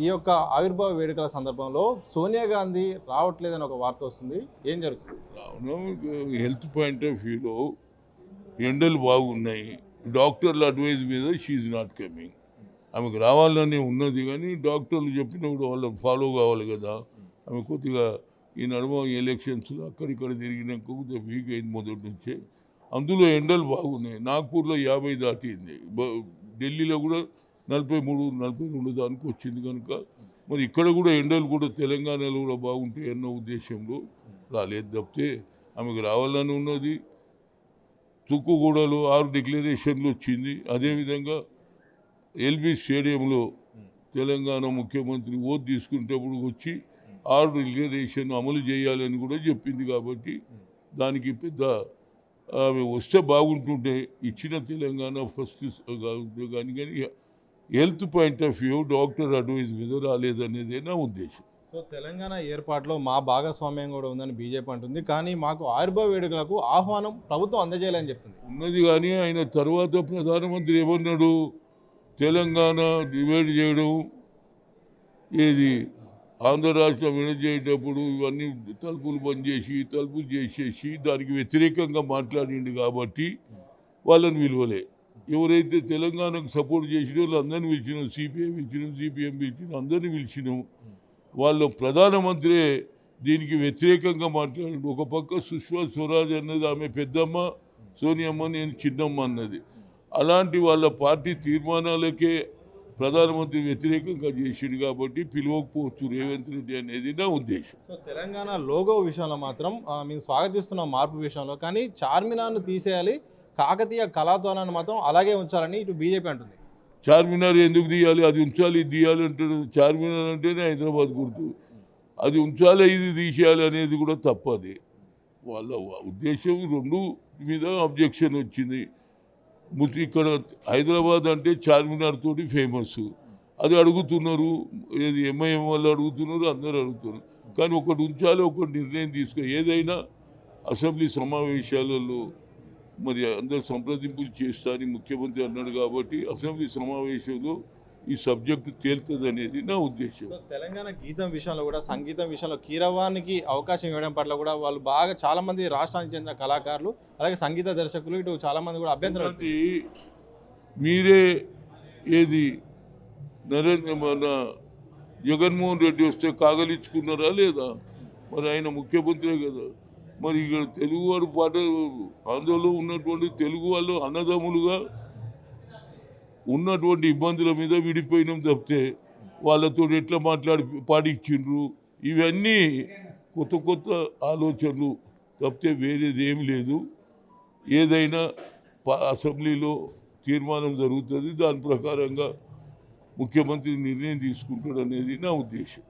ఈ యొక్క ఆవిర్భావ వేడుకల సందర్భంలో సోనియా గాంధీ రావట్లేదని ఒక వార్త వస్తుంది. ఏం జరుగుతుంది? హెల్త్ పాయింట్ ఆఫ్ వ్యూలో ఎండలు బాగున్నాయి. డాక్టర్ల అడ్వైజ్ మీద షీఈ్ నాట్ కమింగ్. ఆమెకు రావాలని ఉన్నది కానీ డాక్టర్లు చెప్పినప్పుడు వాళ్ళు ఫాలో కావాలి కదా. ఆమె కొద్దిగా ఈ నడుమ ఎలక్షన్స్లో అక్కడిక్కడ తిరిగినాక కొద్దిగా వీక్ అయింది మొదటి నుంచే. అందులో ఎండలు బాగున్నాయి. నాగ్పూర్లో 50 దాటింది. ఢిల్లీలో కూడా 43, 42 దానికి వచ్చింది కనుక మరి ఇక్కడ కూడా ఎండలు కూడా తెలంగాణలో కూడా బాగుంటాయి అన్న ఉద్దేశంలో రాలేదు తప్పితే ఆమెకు రావాలని ఉన్నది. తుక్కుగూడలో 6 డిక్లరేషన్లు వచ్చింది. అదేవిధంగా ఎల్బీ స్టేడియంలో తెలంగాణ ముఖ్యమంత్రి ఓటు తీసుకునేటప్పుడు వచ్చి 6 డిక్లరేషన్ అమలు చేయాలని కూడా చెప్పింది. కాబట్టి దానికి పెద్ద ఆమె వస్తే బాగుంటుంటే ఇచ్చిన తెలంగాణ ఫస్ట్ కానీ health point of view doctor advise మీద రాలేదనేదే నా ఉద్దేశం. సో తెలంగాణ ఏర్పాటులో మా భాగస్వామ్యం కూడా ఉందని బీజేపీ అంటుంది. కానీ మాకు ఆవిర్భావ వేడుకలకు ఆహ్వానం ప్రభుత్వం అందజేయాలని చెప్తుంది. ఉన్నది కానీ ఆయన తర్వాత ప్రధానమంత్రి ఏమన్నాడు? తెలంగాణ డివైడ్ చేయడం, ఏది ఆంధ్ర రాష్ట్రం విడజేసేటప్పుడు ఇవన్నీ తలుపులు బంద్ చేసి తలుపులు చేసేసి దానికి వ్యతిరేకంగా మాట్లాడిండు. కాబట్టి వాళ్ళని విలువలే. ఎవరైతే తెలంగాణకు సపోర్ట్ చేసిన వాళ్ళు అందరిని పిలిచినాం. సిపిఐ పిలిచినాం, సిపిఎం పిలిచినాం, అందరినీ పిలిచినాం. వాళ్ళు ప్రధానమంత్రి దీనికి వ్యతిరేకంగా మాట్లాడిండు. ఒక పక్క సుష్మా స్వరాజ్ అన్నది ఆమె పెద్దమ్మ, సోనియమ్మ నేను చిన్నమ్మ అన్నది. అలాంటి వాళ్ళ పార్టీ తీర్మానాలకే ప్రధానమంత్రి వ్యతిరేకంగా చేసిండు. కాబట్టి పిలవకపోవచ్చు రేవంత్ రెడ్డి అనేది నా ఉద్దేశం. సో తెలంగాణ లోగో విషయంలో మాత్రం మేము స్వాగతిస్తున్న మార్పు విషయంలో, కానీ చార్మినార్ను తీసేయాలి, కాకతీయ కళాతోరణాన్ని మాత్రం అలాగే ఉంచాలని ఇటు బీజేపీ అంటుంది. చార్మినార్ ఎందుకు తీయాలి? అది ఉంచాలి, ఇది తీయాలి అంటాడు. చార్మినార్ అంటేనే హైదరాబాద్ గుర్తు. అది ఉంచాలి, ఇది తీసేయాలి అనేది కూడా తప్పది. వాళ్ళ ఉద్దేశం రెండు మీద అబ్జెక్షన్ వచ్చింది. ఇక్కడ హైదరాబాద్ అంటే చార్మినార్ తోటి ఫేమస్. అది అడుగుతున్నారు, ఏది ఎంఐఎం వాళ్ళు అడుగుతున్నారు, అందరూ అడుగుతున్నారు. కానీ ఒకటి ఉంచాలి, ఒకటి నిర్ణయం తీసుకో. ఏదైనా అసెంబ్లీ సమావేశాలలో మరి అందరు సంప్రదింపులు చేస్తా అని ముఖ్యమంత్రి అన్నాడు. కాబట్టి అసెంబ్లీ సమావేశంలో ఈ సబ్జెక్టు తేలుతుంది అనేది నా ఉద్దేశం. తెలంగాణ గీతం విషయంలో కూడా, సంగీతం విషయంలో కీరవానికి అవకాశం ఇవ్వడం పట్ల కూడా వాళ్ళు బాగా చాలామంది రాష్ట్రానికి చెందిన కళాకారులు అలాగే సంగీత దర్శకులు ఇటు చాలామంది కూడా అభ్యంతరం. మీరే ఏది మన జగన్మోహన్ రెడ్డి వస్తే కాగలించుకున్నారా లేదా? మరి ఆయన ముఖ్యమంత్రే కదా. మరి ఇక్కడ తెలుగువాడు పాట ఆంధ్రలో ఉన్నటువంటి తెలుగు వాళ్ళు అన్నదమ్ములుగా ఉన్నటువంటి ఇబ్బందుల మీద విడిపోయినాం తప్పితే వాళ్ళతో ఎట్లా పాడిచ్చిండ్రు ఇవన్నీ కొత్త కొత్త ఆలోచనలు తప్పితే వేరేది ఏమి లేదు. ఏదైనా అసెంబ్లీలో తీర్మానం జరుగుతుంది, దాని ప్రకారంగా ముఖ్యమంత్రి నిర్ణయం తీసుకుంటాడు అనేది నా ఉద్దేశం.